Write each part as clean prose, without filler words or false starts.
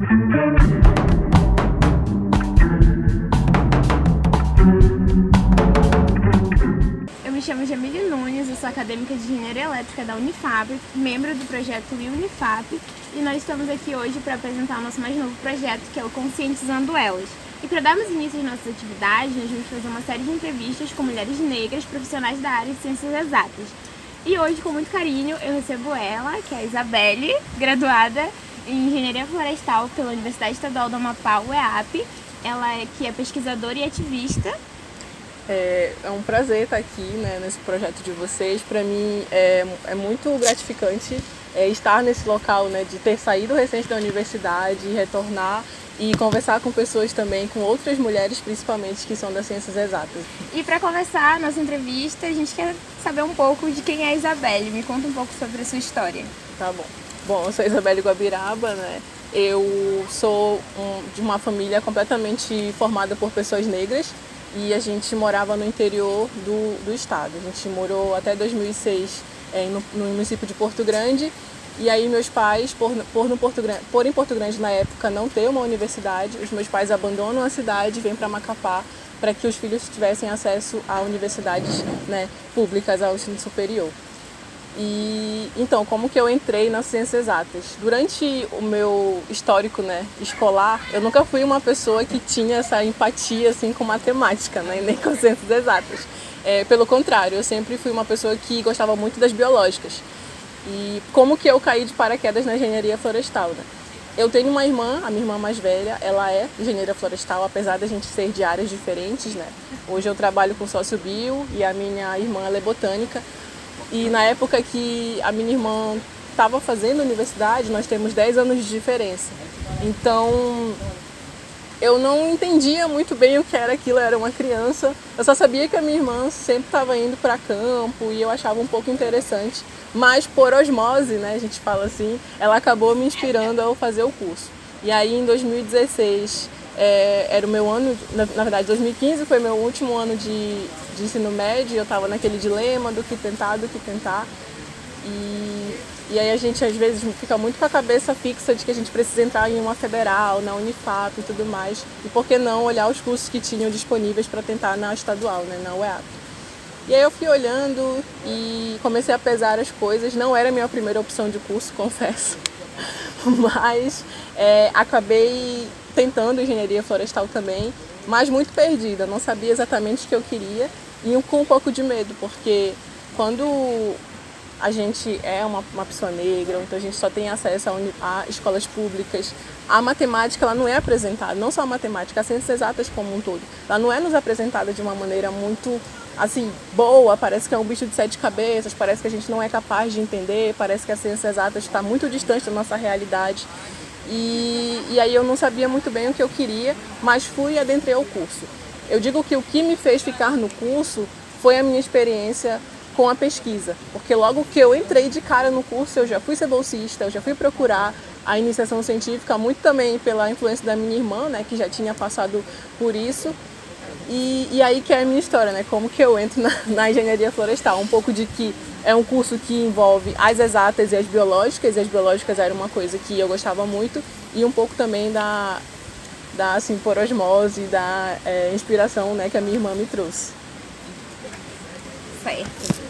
Eu me chamo Jamile Nunes, eu sou acadêmica de Engenharia Elétrica da Unifap, membro do projeto Unifap, e nós estamos aqui hoje para apresentar o nosso mais novo projeto, que é o Conscientizando Elas. E para darmos início às nossas atividades, nós vamos fazer uma série de entrevistas com mulheres negras profissionais da área de ciências exatas. E hoje, com muito carinho, eu recebo ela, que é a Isabelle, graduada em Engenharia Florestal pela Universidade Estadual do Amapá, UEAP. Ela que é pesquisadora e ativista. É um prazer estar aqui, né, nesse projeto de vocês. Para mim é muito gratificante estar nesse local, né, de ter saído recente da universidade, retornar e conversar com pessoas também, com outras mulheres principalmente que são das ciências exatas. E para começar a nossa entrevista, a gente quer saber um pouco de quem é a Isabelle. Me conta um pouco sobre a sua história. Tá bom. Bom, eu sou Isabelle Guabiraba, né? Eu sou de uma família completamente formada por pessoas negras e a gente morava no interior do estado. A gente morou até 2006 no município de Porto Grande. E aí meus pais, por em Porto Grande na época não ter uma universidade, os meus pais abandonam a cidade e vêm para Macapá para que os filhos tivessem acesso a universidades, né, públicas, ao ensino superior. E então, como que eu entrei nas ciências exatas? Durante o meu histórico, né, escolar, eu nunca fui uma pessoa que tinha essa empatia assim, com matemática, né, nem com ciências exatas. Pelo contrário, eu sempre fui uma pessoa que gostava muito das biológicas. E como que eu caí de paraquedas na engenharia florestal, né? Eu tenho uma irmã, a minha irmã mais velha, ela é engenheira florestal, apesar da gente ser de áreas diferentes, né? Hoje eu trabalho com sociobio e a minha irmã ela é botânica. E na época que a minha irmã estava fazendo universidade, nós temos 10 anos de diferença. Então, eu não entendia muito bem o que era aquilo, eu era uma criança. Eu só sabia que a minha irmã sempre estava indo para campo e eu achava um pouco interessante. Mas por osmose, né, a gente fala assim, ela acabou me inspirando a eu fazer o curso. E aí em 2016, era o meu ano, na verdade 2015 foi meu último ano de ensino médio, eu estava naquele dilema do que tentar. E aí a gente às vezes fica muito com a cabeça fixa de que a gente precisa entrar em uma federal, na Unifap e tudo mais. E por que não olhar os cursos que tinham disponíveis para tentar na estadual, né, na UEAP. E aí eu fui olhando e comecei a pesar as coisas. Não era a minha primeira opção de curso, confesso. Mas acabei tentando engenharia florestal também, mas muito perdida. Não sabia exatamente o que eu queria e com um pouco de medo, porque quando a gente é uma pessoa negra, então a gente só tem acesso a escolas públicas. A matemática ela não é apresentada, não só a matemática, as ciências exatas como um todo. Ela não é nos apresentada de uma maneira muito assim, boa, parece que é um bicho de 7 cabeças, parece que a gente não é capaz de entender, parece que a ciência exata está muito distante da nossa realidade. E aí eu não sabia muito bem o que eu queria, mas fui e adentrei o curso. Eu digo que o que me fez ficar no curso foi a minha experiência com a pesquisa, porque logo que eu entrei de cara no curso, eu já fui ser bolsista, eu já fui procurar a iniciação científica, muito também pela influência da minha irmã, né, que já tinha passado por isso. E aí que é a minha história, né? Como que eu entro na engenharia florestal. Um pouco de que é um curso que envolve as exatas e as biológicas era uma coisa que eu gostava muito, e um pouco também da assim, por osmose, da inspiração, né, que a minha irmã me trouxe. Certo.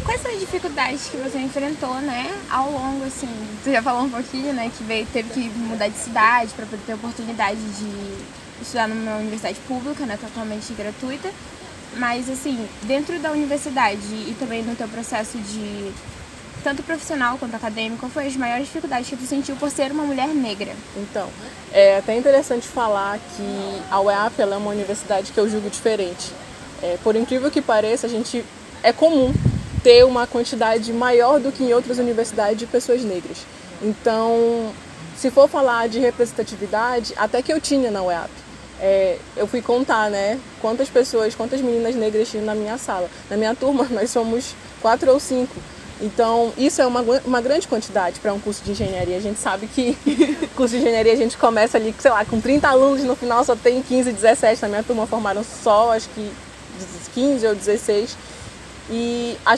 Quais são as dificuldades que você enfrentou, né, ao longo, assim, você já falou um pouquinho, né, que teve que mudar de cidade para poder ter oportunidade de estudar numa universidade pública, né, totalmente gratuita, mas, assim, dentro da universidade e também no teu processo de tanto profissional quanto acadêmico, qual foi as maiores dificuldades que tu sentiu por ser uma mulher negra? Então, é até interessante falar que a UEAP ela é uma universidade que eu julgo diferente. Por incrível que pareça, é comum ter uma quantidade maior do que em outras universidades de pessoas negras. Então, se for falar de representatividade, até que eu tinha na UEAP. Eu fui contar, né, quantas meninas negras tinham na minha sala. Na minha turma, nós somos 4 ou 5. Então, isso é uma grande quantidade para um curso de engenharia. A gente sabe que curso de engenharia a gente começa ali, sei lá, com 30 alunos, no final só tem 15, 17. Na minha turma formaram só, acho que 15 ou 16.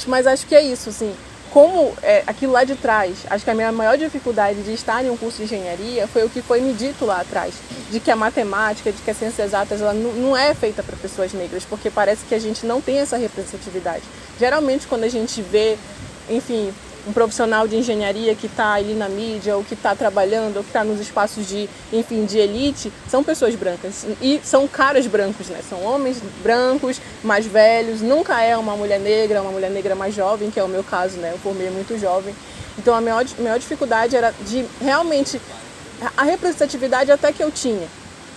Mas acho que é isso, assim. como aquilo lá de trás, acho que a minha maior dificuldade de estar em um curso de engenharia foi o que foi me dito lá atrás, de que a matemática, de que as ciências exatas, ela não é feita para pessoas negras, porque parece que a gente não tem essa representatividade. Geralmente, quando a gente vê, enfim, um profissional de engenharia que está ali na mídia, ou que está trabalhando, ou que está nos espaços de, enfim, de elite, são pessoas brancas. E são caras brancos, né? São homens brancos, mais velhos, nunca é uma mulher negra mais jovem, que é o meu caso, né? Eu formei muito jovem. Então a maior dificuldade era de realmente, a representatividade até que eu tinha,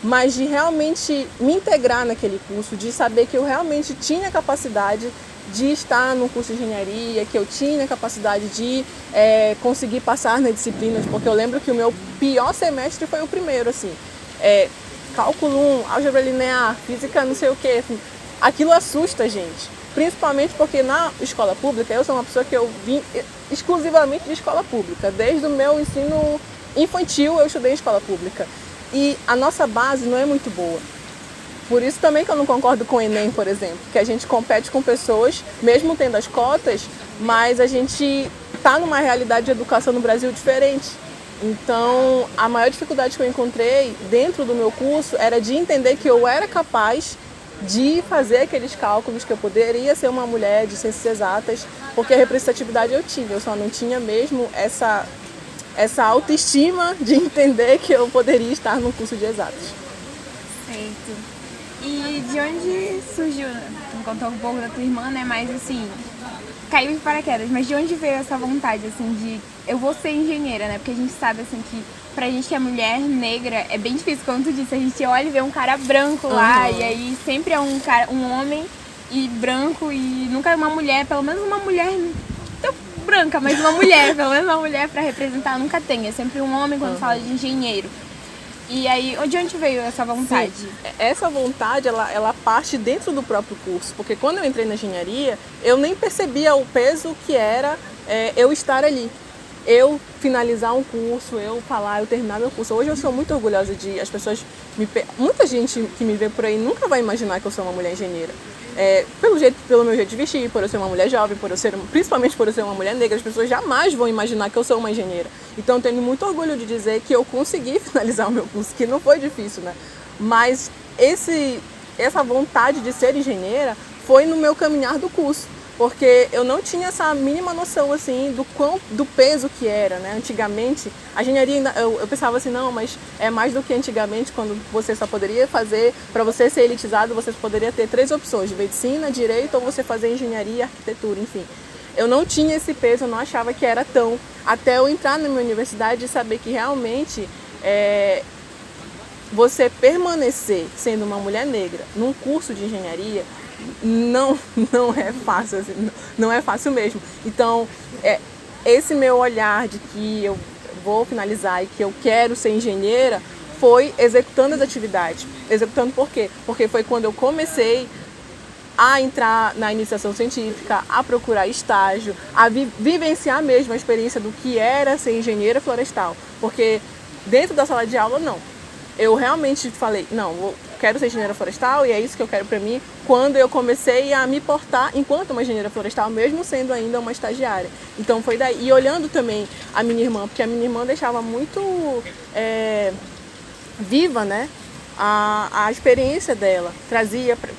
mas de realmente me integrar naquele curso, de saber que eu realmente tinha capacidade de estar no curso de engenharia, que eu tinha capacidade de conseguir passar nas disciplinas, porque eu lembro que o meu pior semestre foi o primeiro, assim, cálculo 1, álgebra linear, física não sei o quê, aquilo assusta a gente, principalmente porque na escola pública, eu sou uma pessoa que eu vim exclusivamente de escola pública, desde o meu ensino infantil eu estudei em escola pública, e a nossa base não é muito boa. Por isso também que eu não concordo com o Enem, por exemplo, que a gente compete com pessoas, mesmo tendo as cotas, mas a gente está numa realidade de educação no Brasil diferente. Então, a maior dificuldade que eu encontrei dentro do meu curso era de entender que eu era capaz de fazer aqueles cálculos, que eu poderia ser uma mulher de ciências exatas, porque a representatividade eu tinha, eu só não tinha mesmo essa autoestima de entender que eu poderia estar no curso de exatas. Certo. E de onde surgiu, me contou um pouco da tua irmã, né, mas assim, caiu de paraquedas, mas de onde veio essa vontade, assim, de eu vou ser engenheira, né, porque a gente sabe, assim, que pra gente que é mulher negra, é bem difícil, como tu disse, a gente olha e vê um cara branco lá, e aí sempre é um homem e branco e nunca é uma mulher, pelo menos uma mulher tão branca, mas uma mulher, pelo menos uma mulher pra representar nunca tem, é sempre um homem quando fala de engenheiro. E aí, de onde veio essa vontade? Sim. Essa vontade, ela parte dentro do próprio curso, porque quando eu entrei na engenharia, eu nem percebia o peso que era eu estar ali. Eu finalizar um curso, eu falar, eu terminar meu curso. Hoje eu sou muito orgulhosa de... Muita gente que me vê por aí nunca vai imaginar que eu sou uma mulher engenheira. Pelo meu jeito de vestir, por eu ser uma mulher jovem, principalmente por eu ser uma mulher negra, as pessoas jamais vão imaginar que eu sou uma engenheira. Então eu tenho muito orgulho de dizer que eu consegui finalizar o meu curso, que não foi difícil, né? Mas essa vontade de ser engenheira foi no meu caminhar do curso, porque eu não tinha essa mínima noção assim do peso que era, né? Antigamente, a engenharia, eu pensava assim, não, mas é mais do que antigamente, quando você só poderia fazer, para você ser elitizado, você poderia ter 3 opções, medicina, direito ou você fazer engenharia, arquitetura, enfim. Eu não tinha esse peso, eu não achava que era tão, até eu entrar na minha universidade e saber que realmente você permanecer sendo uma mulher negra num curso de engenharia não é fácil, assim, não é fácil mesmo. Então, esse meu olhar de que eu vou finalizar e que eu quero ser engenheira foi executando as atividades. Executando por quê? Porque foi quando eu comecei a entrar na iniciação científica, a procurar estágio, a vivenciar mesmo a experiência do que era ser engenheira florestal. Porque dentro da sala de aula, não. Eu realmente falei, não, eu quero ser engenheira florestal e é isso que eu quero para mim, quando eu comecei a me portar enquanto uma engenheira florestal, mesmo sendo ainda uma estagiária. Então foi daí. E olhando também a minha irmã, porque a minha irmã deixava muito viva, né? A experiência dela,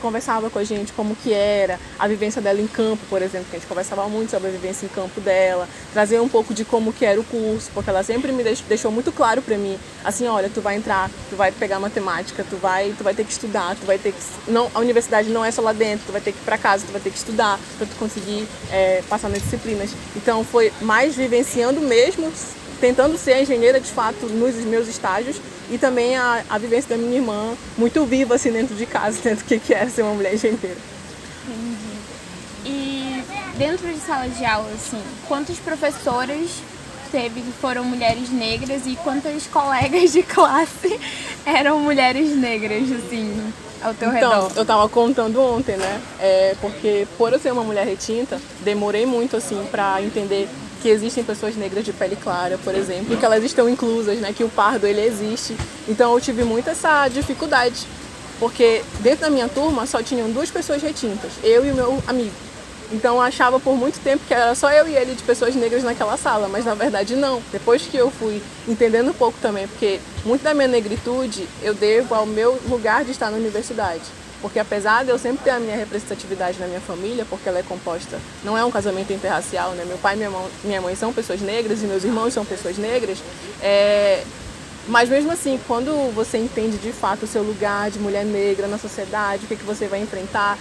conversava com a gente como que era a vivência dela em campo, por exemplo, que a gente conversava muito sobre a vivência em campo dela, trazia um pouco de como que era o curso, porque ela sempre me deixou muito claro para mim, assim, olha, tu vai entrar, tu vai pegar matemática, tu vai ter que estudar, a universidade não é só lá dentro, tu vai ter que ir para casa, tu vai ter que estudar para tu conseguir passar nas disciplinas. Então foi mais vivenciando mesmo, tentando ser engenheira de fato nos meus estágios e também a vivência da minha irmã muito viva assim dentro de casa, dentro do que é ser uma mulher engenheira. Entendi. E dentro de sala de aula, assim, quantas professoras teve que foram mulheres negras e quantas colegas de classe eram mulheres negras, assim, ao teu redor? Então, eu tava contando ontem, né? Porque por eu ser uma mulher retinta, demorei muito assim para entender que existem pessoas negras de pele clara, por exemplo, e que elas estão inclusas, né? Que o pardo, ele existe. Então eu tive muito essa dificuldade, porque dentro da minha turma só tinham 2 pessoas retintas, eu e o meu amigo. Então eu achava por muito tempo que era só eu e ele de pessoas negras naquela sala, mas na verdade não. Depois que eu fui entendendo um pouco também, porque muito da minha negritude eu devo ao meu lugar de estar na universidade. Porque apesar de eu sempre ter a minha representatividade na minha família, porque ela é composta, não é um casamento interracial, né? Meu pai e minha mãe são pessoas negras e meus irmãos são pessoas negras, mas mesmo assim, quando você entende de fato o seu lugar de mulher negra na sociedade, o que você vai enfrentar,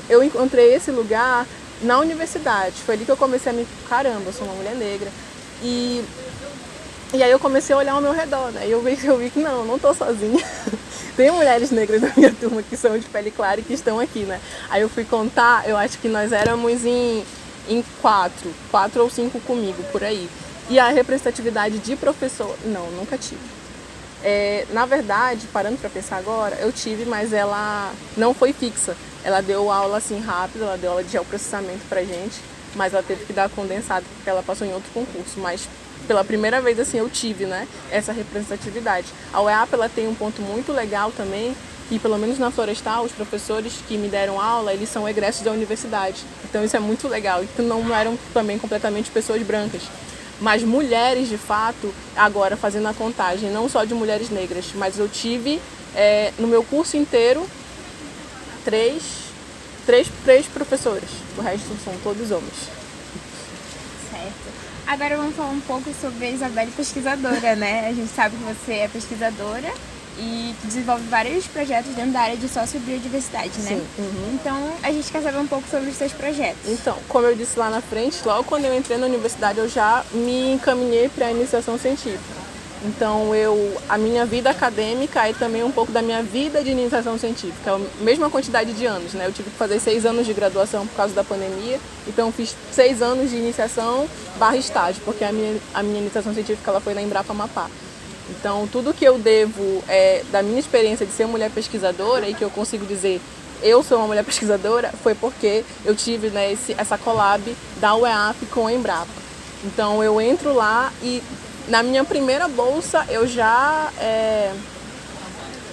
eu encontrei esse lugar na universidade. Foi ali que eu comecei a me... Caramba, eu sou uma mulher negra. E aí eu comecei a olhar ao meu redor, né? E eu vi que não tô sozinha. Tem mulheres negras na minha turma que são de pele clara e que estão aqui, né? Aí eu fui contar, eu acho que nós éramos em quatro ou cinco comigo, por aí. E a representatividade de professor, não, nunca tive. Na verdade, parando para pensar agora, eu tive, mas ela não foi fixa. Ela deu aula assim rápido, ela deu aula de geoprocessamento pra gente, mas ela teve que dar condensado porque ela passou em outro concurso. Mas pela primeira vez assim eu tive, né, essa representatividade. A UEAP ela tem um ponto muito legal também, que pelo menos na Florestal, os professores que me deram aula, eles são egressos da universidade. Então isso é muito legal. E não eram também completamente pessoas brancas. Mas mulheres, de fato, agora fazendo a contagem, não só de mulheres negras, mas eu tive no meu curso inteiro três professores. O resto são todos homens. Certo. Agora vamos falar um pouco sobre a Isabelle pesquisadora, né? A gente sabe que você é pesquisadora e desenvolve vários projetos dentro da área de sociobiodiversidade, né? Sim. Uhum. Então, a gente quer saber um pouco sobre os seus projetos. Então, como eu disse lá na frente, logo quando eu entrei na universidade, eu já me encaminhei para a iniciação científica. Então, a minha vida acadêmica é também um pouco da minha vida de iniciação científica. É a mesma quantidade de anos, né? Eu tive que fazer 6 anos de graduação por causa da pandemia. Então, fiz 6 anos de iniciação / estágio, porque a minha iniciação científica ela foi na Embrapa Amapá. Então, tudo que eu devo da minha experiência de ser mulher pesquisadora e que eu consigo dizer eu sou uma mulher pesquisadora foi porque eu tive, né, essa collab da UEAP com a Embrapa. Então, eu entro lá e na minha primeira bolsa eu já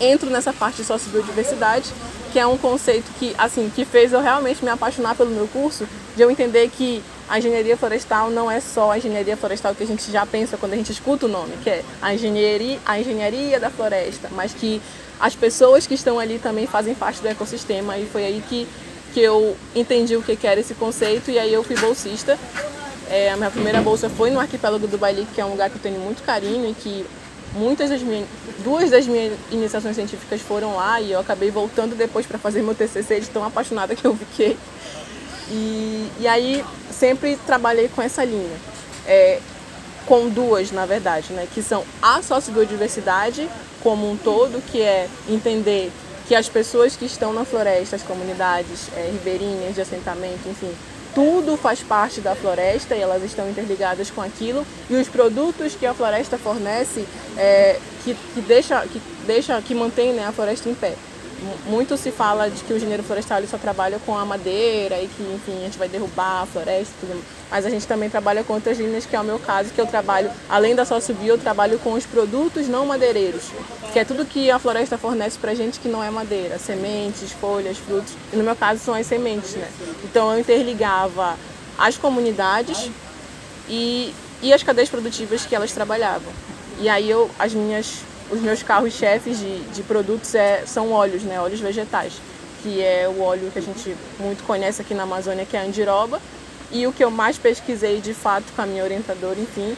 entro nessa parte de sociobiodiversidade, que é um conceito que fez eu realmente me apaixonar pelo meu curso, de eu entender que a engenharia florestal não é só a engenharia florestal que a gente já pensa quando a gente escuta o nome, que é a engenharia da floresta, mas que as pessoas que estão ali também fazem parte do ecossistema. E foi aí que eu entendi o que era esse conceito, e aí eu fui bolsista. A minha primeira bolsa foi no Arquipélago do Baili, que é um lugar que eu tenho muito carinho e que duas das minhas iniciações científicas foram lá, e eu acabei voltando depois para fazer meu TCC de tão apaixonada que eu fiquei. E aí sempre trabalhei com essa linha, com duas, na verdade, né, que são a sociobiodiversidade como um todo, que é entender que as pessoas que estão na floresta, as comunidades ribeirinhas de assentamento, enfim, tudo faz parte da floresta e elas estão interligadas com aquilo, e os produtos que a floresta fornece que mantém, né, a floresta em pé. Muito se fala de que o engenheiro florestal ele só trabalha com a madeira e que, enfim, a gente vai derrubar a floresta e tudo. Mas a gente também trabalha com outras linhas, que é o meu caso, que eu trabalho, além da sociobio, eu trabalho com os produtos não madeireiros, que é tudo que a floresta fornece pra gente que não é madeira, sementes, folhas, frutos, e no meu caso são as sementes, né? Então eu interligava as comunidades e as cadeias produtivas que elas trabalhavam. E aí os meus carros-chefes de produtos são óleos, né? Óleos vegetais, que é o óleo que a gente muito conhece aqui na Amazônia, que é a andiroba. E o que eu mais pesquisei, de fato, com a minha orientadora, enfim,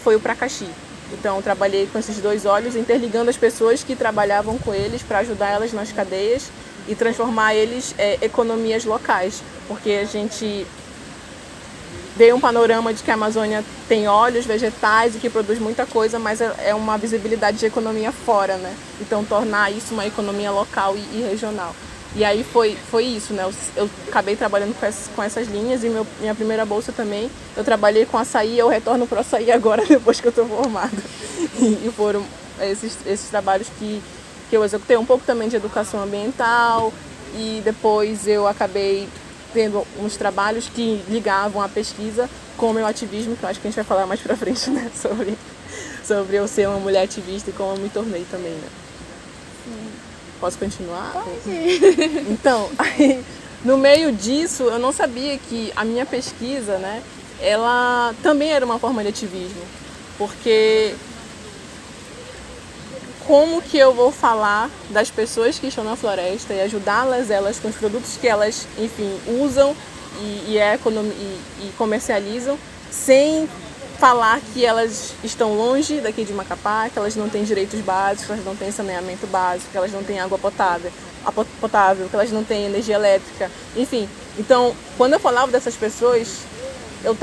foi o pracaxi. Então, trabalhei com esses dois óleos, interligando as pessoas que trabalhavam com eles para ajudar elas nas cadeias e transformar eles em economias locais. Porque a gente dei um panorama de que a Amazônia tem óleos vegetais e que produz muita coisa, mas é uma visibilidade de economia fora, né? Então, tornar isso uma economia local e regional. E aí foi isso, né? Eu acabei trabalhando com essas linhas, e minha primeira bolsa também, eu trabalhei com açaí, eu retorno para o açaí agora, depois que eu estou formada. E foram esses trabalhos que eu executei, um pouco também de educação ambiental, e depois eu acabei tendo uns trabalhos que ligavam a pesquisa com o meu ativismo, que eu acho que a gente vai falar mais pra frente, né? Sobre eu ser uma mulher ativista e como eu me tornei também, né? Sim. Posso continuar? Pode. Então, aí, no meio disso, eu não sabia que a minha pesquisa, né, ela também era uma forma de ativismo, porque como que eu vou falar das pessoas que estão na floresta e ajudá-las elas com os produtos que elas, enfim, usam e comercializam, sem falar que elas estão longe daqui de Macapá, que elas não têm direitos básicos, que elas não têm saneamento básico, que elas não têm água potável, que elas não têm energia elétrica, enfim. Então, quando eu falava dessas pessoas, eu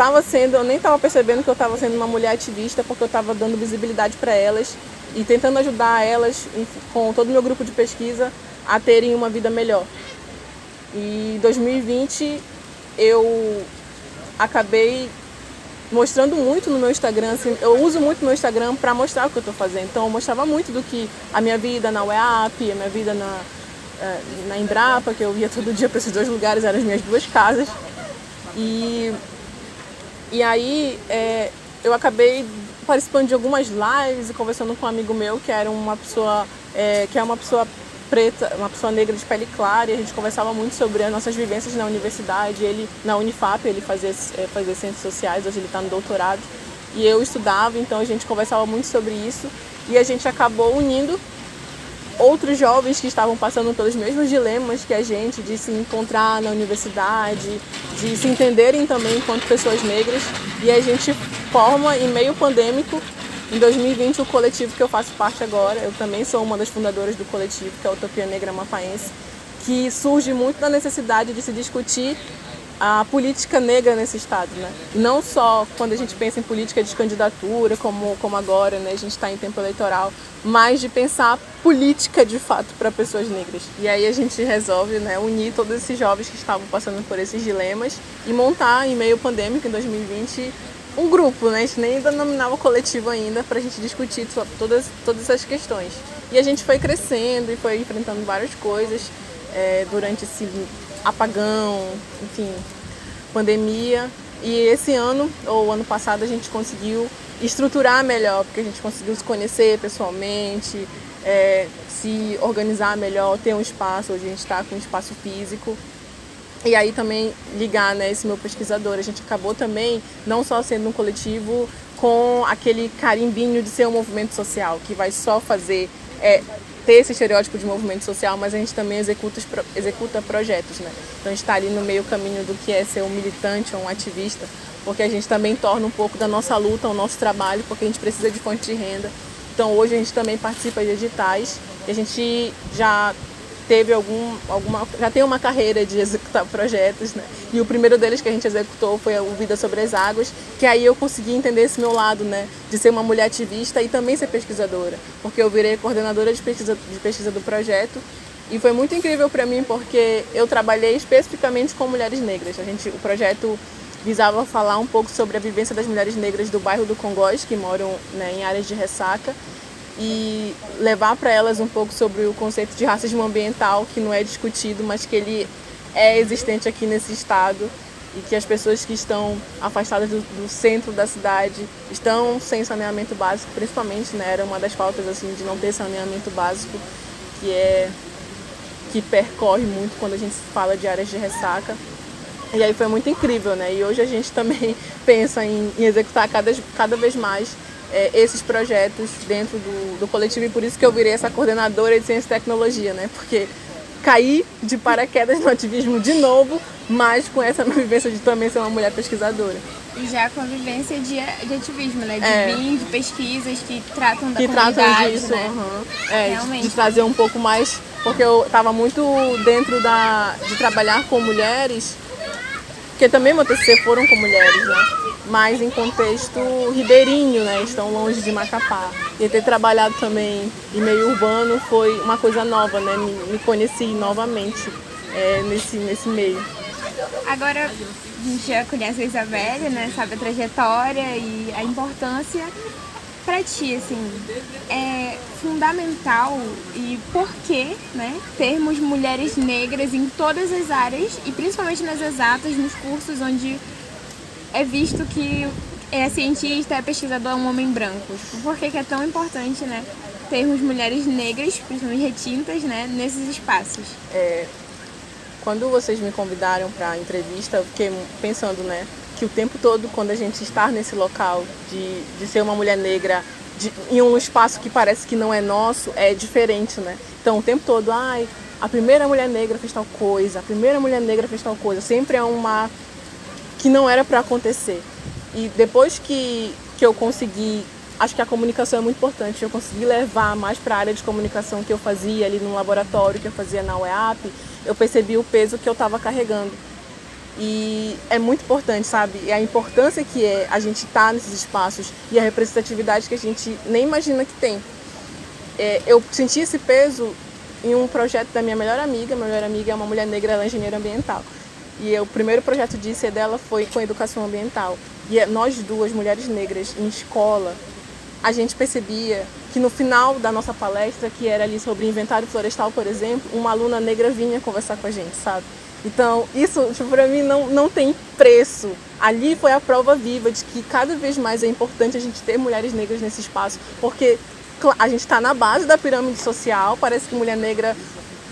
nem estava percebendo que eu estava sendo uma mulher ativista, porque eu estava dando visibilidade para elas e tentando ajudar elas, com todo o meu grupo de pesquisa, a terem uma vida melhor. E em 2020 eu acabei mostrando muito no meu Instagram, assim, eu uso muito meu Instagram para mostrar o que eu estou fazendo. Então eu mostrava muito do que a minha vida na UEAP, a minha vida na Embrapa, que eu ia todo dia para esses dois lugares, eram as minhas duas casas. E aí eu acabei participando de algumas lives e conversando com um amigo meu que era uma pessoa que é uma pessoa preta, uma pessoa negra de pele clara, e a gente conversava muito sobre as nossas vivências na universidade. Ele na Unifap, ele fazia ciências sociais, hoje ele está no doutorado, e eu estudava, então a gente conversava muito sobre isso, e a gente acabou unindo outros jovens que estavam passando pelos mesmos dilemas que a gente, de se encontrar na universidade, de se entenderem também enquanto pessoas negras, e a gente forma, em meio pandêmico, em 2020, o coletivo que eu faço parte agora. Eu também sou uma das fundadoras do coletivo, que é a Utopia Negra Amapaense, que surge muito da necessidade de se discutir a política negra nesse estado, né? Não só quando a gente pensa em política de candidatura, como agora, né? A gente está em tempo eleitoral, mas de pensar política de fato para pessoas negras. E aí a gente resolve, né, unir todos esses jovens que estavam passando por esses dilemas e montar, em meio pandêmico, em 2020, um grupo, né? A gente nem denominava coletivo ainda, para a gente discutir todas essas questões. E a gente foi crescendo e foi enfrentando várias coisas durante esse apagão, enfim, pandemia. E esse ano, ou ano passado, a gente conseguiu estruturar melhor, porque a gente conseguiu se conhecer pessoalmente, se organizar melhor, ter um espaço. Hoje a gente está com um espaço físico. E aí também ligar, né, esse meu pesquisador. A gente acabou também não só sendo um coletivo com aquele carimbinho de ser um movimento social, que vai só fazer ter esse estereótipo de movimento social, mas a gente também executa projetos, né? Então a gente está ali no meio caminho do que é ser um militante ou um ativista, porque a gente também torna um pouco da nossa luta, o nosso trabalho, porque a gente precisa de fonte de renda. Então hoje a gente também participa de editais, e a gente já teve já tem uma carreira de executar projetos, né? E o primeiro deles que a gente executou foi o Vida Sobre as Águas, que aí eu consegui entender esse meu lado, né? De ser uma mulher ativista e também ser pesquisadora, porque eu virei coordenadora de pesquisa do projeto, e foi muito incrível para mim, porque eu trabalhei especificamente com mulheres negras. O projeto visava falar um pouco sobre a vivência das mulheres negras do bairro do Congós, que moram, né, em áreas de ressaca, e levar para elas um pouco sobre o conceito de racismo ambiental, que não é discutido, mas que ele é existente aqui nesse estado, e que as pessoas que estão afastadas do centro da cidade estão sem saneamento básico, principalmente, né, era uma das pautas assim, de não ter saneamento básico, que percorre muito quando a gente fala de áreas de ressaca. E aí foi muito incrível, né? E hoje a gente também pensa em executar cada vez mais esses projetos dentro do coletivo, e por isso que eu virei essa coordenadora de ciência e tecnologia, né? Porque caí de paraquedas no ativismo de novo, mas com essa vivência de também ser uma mulher pesquisadora. E já com a vivência de ativismo, né? De pesquisas que tratam da comunidade, tratam disso, né? Realmente. De trazer um pouco mais, porque eu estava muito dentro de trabalhar com mulheres, porque também meu TCC foram com mulheres, né? Mas em contexto ribeirinho, né? Estão longe de Macapá. E ter trabalhado também em meio urbano foi uma coisa nova, né? Me conheci novamente nesse meio. Agora a gente já conhece a Isabelle, né? Sabe a trajetória e a importância. Para ti, assim, é fundamental e por que, né, termos mulheres negras em todas as áreas, e principalmente nas exatas, nos cursos onde é visto que é cientista, é pesquisador, é um homem branco? Por que é tão importante, né, termos mulheres negras, principalmente retintas, né, nesses espaços? quando vocês me convidaram para a entrevista, eu fiquei pensando, né, que o tempo todo, quando a gente está nesse local de ser uma mulher negra em um espaço que parece que não é nosso, é diferente, né? Então, o tempo todo, ai, a primeira mulher negra fez tal coisa, a primeira mulher negra fez tal coisa. Sempre é uma que não era para acontecer. E depois que eu consegui, acho que a comunicação é muito importante, eu consegui levar mais para a área de comunicação que eu fazia ali no laboratório, que eu fazia na UEAP, eu percebi o peso que eu estava carregando. E é muito importante, sabe? E a importância que é a gente estar nesses espaços e a representatividade que a gente nem imagina que tem. Eu senti esse peso em um projeto da minha melhor amiga. Minha melhor amiga é uma mulher negra, ela é engenheira ambiental. E o primeiro projeto de IC dela foi com educação ambiental. E nós duas, mulheres negras, em escola, a gente percebia que no final da nossa palestra, que era ali sobre inventário florestal, por exemplo, uma aluna negra vinha conversar com a gente, sabe? Então, isso, tipo, para mim não tem preço. Ali foi a prova viva de que cada vez mais é importante a gente ter mulheres negras nesse espaço, porque a gente está na base da pirâmide social, parece que mulher negra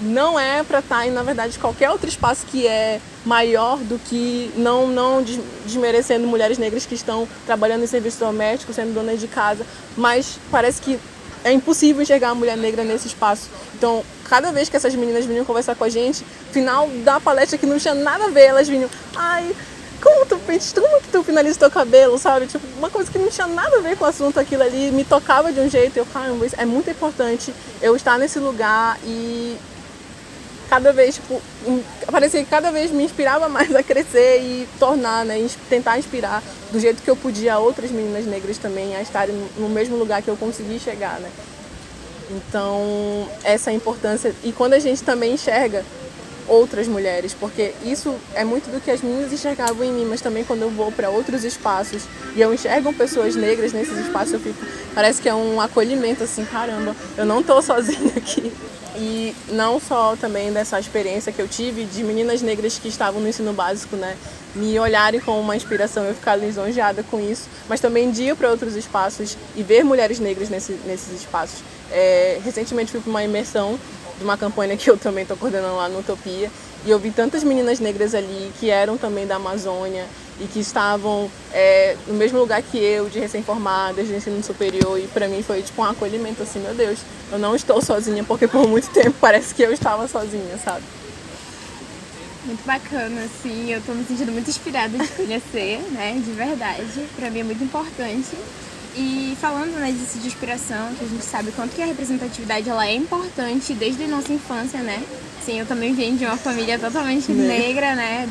não é para estar em, na verdade, qualquer outro espaço que é maior do que, não desmerecendo mulheres negras que estão trabalhando em serviço doméstico, sendo donas de casa, mas parece que é impossível enxergar a mulher negra nesse espaço. Então, cada vez que essas meninas vinham conversar com a gente, final da palestra que não tinha nada a ver, elas vinham, ai, como que tu finaliza teu cabelo, sabe? Tipo, uma coisa que não tinha nada a ver com o assunto, aquilo ali me tocava de um jeito, eu, caramba, é muito importante eu estar nesse lugar e cada vez, tipo, parecia que cada vez me inspirava mais a crescer e tornar, né, tentar inspirar do jeito que eu podia outras meninas negras também a estarem no mesmo lugar que eu consegui chegar, né? Então, essa é a importância. E quando a gente também enxerga outras mulheres, porque isso é muito do que as meninas enxergavam em mim, mas também quando eu vou para outros espaços e eu enxergo pessoas negras nesses espaços, eu fico, parece que é um acolhimento, assim, caramba, eu não tô sozinha aqui. E não só também dessa experiência que eu tive de meninas negras que estavam no ensino básico, né, me olharem como uma inspiração, eu ficar lisonjeada com isso, mas também de ir para outros espaços e ver mulheres negras nesses espaços. Recentemente fui para uma imersão de uma campanha que eu também estou coordenando lá no Utopia, e eu vi tantas meninas negras ali que eram também da Amazônia e que estavam no mesmo lugar que eu, de recém-formadas, de ensino superior, e para mim foi tipo um acolhimento, assim, meu Deus, eu não estou sozinha, porque por muito tempo parece que eu estava sozinha, sabe? Muito bacana, assim, eu tô me sentindo muito inspirada de conhecer, né, de verdade, pra mim é muito importante. E falando, né, disso de inspiração, que a gente sabe quanto que a representatividade ela é importante desde a nossa infância, né? Sim, eu também venho de uma família totalmente negra, né,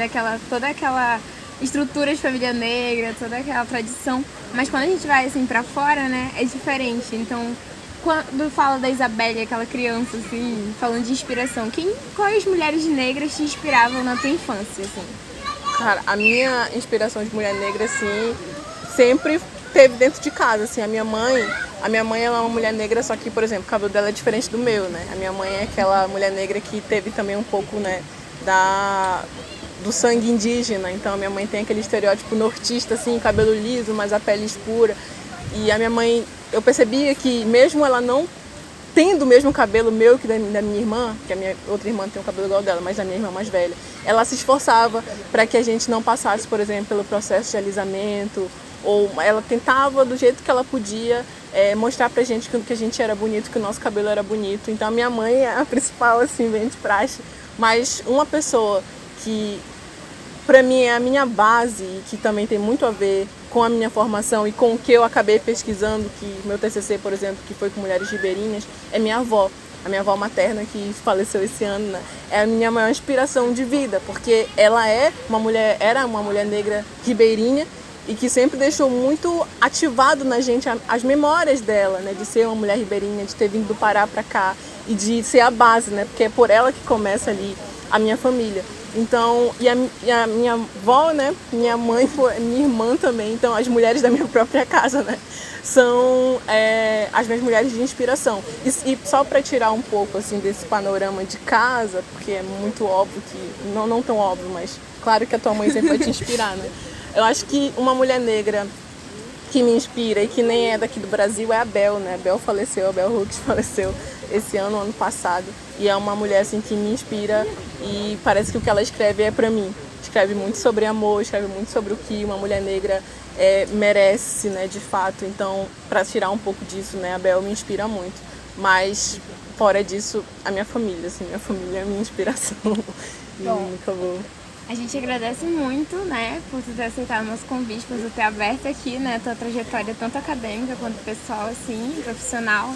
toda aquela estrutura de família negra, toda aquela tradição, mas quando a gente vai, assim, pra fora, né, é diferente. Então, quando fala da Isabelle, aquela criança, assim, falando de inspiração, quais mulheres negras te inspiravam na tua infância, assim? Cara, a minha inspiração de mulher negra, assim, sempre teve dentro de casa, assim, a minha mãe ela é uma mulher negra, só que, por exemplo, o cabelo dela é diferente do meu, né? A minha mãe é aquela mulher negra que teve também um pouco, né, do sangue indígena, então a minha mãe tem aquele estereótipo nortista, assim, cabelo liso, mas a pele escura. E a minha mãe, eu percebia que mesmo ela não tendo o mesmo cabelo meu que da minha irmã, que a minha outra irmã tem um cabelo igual dela, mas a minha irmã mais velha, ela se esforçava para que a gente não passasse, por exemplo, pelo processo de alisamento, ou ela tentava do jeito que ela podia mostrar pra gente que a gente era bonito, que o nosso cabelo era bonito. Então a minha mãe é a principal, assim, bem de praxe, mas uma pessoa que pra mim é a minha base e que também tem muito a ver com a minha formação e com o que eu acabei pesquisando, que meu TCC, por exemplo, que foi com mulheres ribeirinhas, é minha avó. A minha avó materna, que faleceu esse ano, né, é a minha maior inspiração de vida, porque ela era uma mulher negra ribeirinha e que sempre deixou muito ativado na gente as memórias dela, né, de ser uma mulher ribeirinha, de ter vindo do Pará para cá e de ser a base, né, porque é por ela que começa ali a minha família. Então, e a minha avó, né, minha mãe, minha irmã também, então as mulheres da minha própria casa, né, são as minhas mulheres de inspiração. E só para tirar um pouco, assim, desse panorama de casa, porque é muito óbvio que, não tão óbvio, mas claro que a tua mãe sempre vai te inspirar, né. Eu acho que uma mulher negra que me inspira e que nem é daqui do Brasil é a Bel, né? A Bel faleceu, a Bel Hooks faleceu esse ano passado. E é uma mulher assim que me inspira e parece que o que ela escreve é pra mim. Escreve muito sobre amor, escreve muito sobre o que uma mulher negra merece, né, de fato. Então, para tirar um pouco disso, né, a Bel me inspira muito. Mas, fora disso, a minha família, assim, minha família é a minha inspiração. Bom, E acabou. A gente agradece muito, né, por tu ter aceitado o nosso convite, por tu ter aberto aqui, né, tua trajetória tanto acadêmica quanto pessoal, assim, profissional.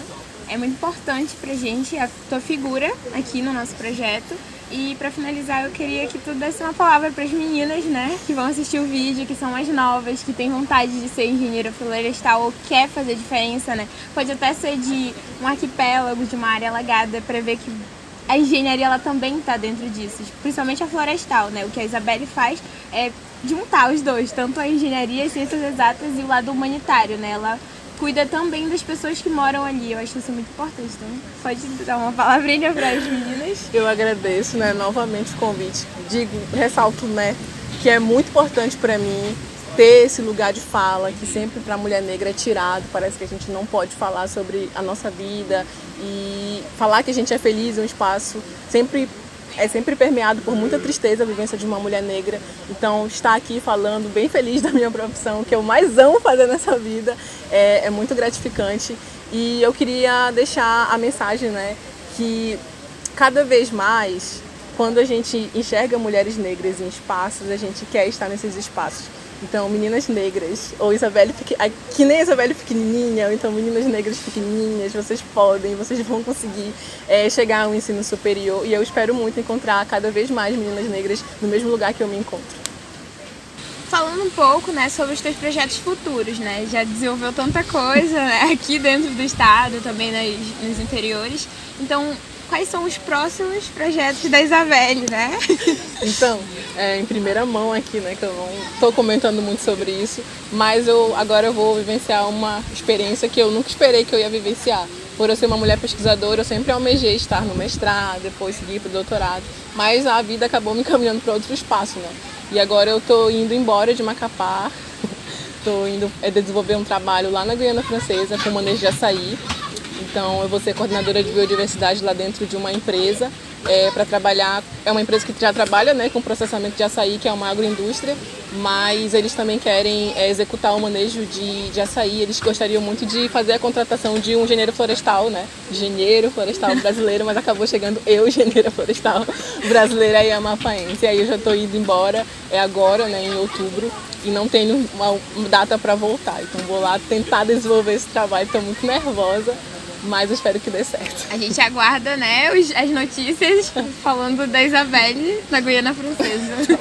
É muito importante pra gente a tua figura aqui no nosso projeto. E pra finalizar, eu queria que tu desse uma palavra pras meninas, né, que vão assistir o vídeo, que são mais novas, que têm vontade de ser engenheira florestal ou quer fazer diferença, né. Pode até ser de um arquipélago, de uma área alagada, pra ver que a engenharia ela também está dentro disso, principalmente a florestal, né? O que a Isabelle faz é juntar os dois, tanto a engenharia, as ciências exatas e o lado humanitário, né? Ela cuida também das pessoas que moram ali, eu acho isso muito importante. Então, pode dar uma palavrinha para as meninas? Eu agradeço, né, novamente o convite. Ressalto, né, que é muito importante para mim ter esse lugar de fala, que sempre para a mulher negra é tirado, parece que a gente não pode falar sobre a nossa vida e falar que a gente é feliz em um espaço sempre permeado por muita tristeza a vivência de uma mulher negra. Então, estar aqui falando bem feliz da minha profissão, que eu mais amo fazer nessa vida, é muito gratificante. E eu queria deixar a mensagem, né, que cada vez mais, quando a gente enxerga mulheres negras em espaços, a gente quer estar nesses espaços. Então, meninas negras, ou Isabelle, que nem a Isabelle pequenininha, ou então meninas negras pequenininhas, vocês podem, vocês vão conseguir chegar ao ensino superior. E eu espero muito encontrar cada vez mais meninas negras no mesmo lugar que eu me encontro. Falando um pouco, né, sobre os teus projetos futuros, né? Já desenvolveu tanta coisa, né, aqui dentro do estado, também nos interiores. Então, quais são os próximos projetos da Isabelle, né? Então, em primeira mão aqui, né, que eu não estou comentando muito sobre isso, mas agora eu vou vivenciar uma experiência que eu nunca esperei que eu ia vivenciar. Por eu ser uma mulher pesquisadora, eu sempre almejei estar no mestrado, depois seguir para o doutorado, mas a vida acabou me encaminhando para outro espaço, né? E agora eu estou indo embora de Macapá, estou indo desenvolver um trabalho lá na Guiana Francesa com manejo de açaí. Então, eu vou ser coordenadora de biodiversidade lá dentro de uma empresa para trabalhar. É uma empresa que já trabalha, né, com processamento de açaí, que é uma agroindústria, mas eles também querem executar o manejo de açaí. Eles gostariam muito de fazer a contratação de um engenheiro florestal, né? Engenheiro florestal brasileiro, mas acabou chegando eu, engenheira florestal brasileira e amapaense. E aí eu já estou indo embora, agora, né, em outubro, e não tenho uma data para voltar. Então, vou lá tentar desenvolver esse trabalho. Estou muito nervosa, mas eu espero que dê certo. A gente aguarda, né, as notícias falando da Isabelle na Guiana Francesa.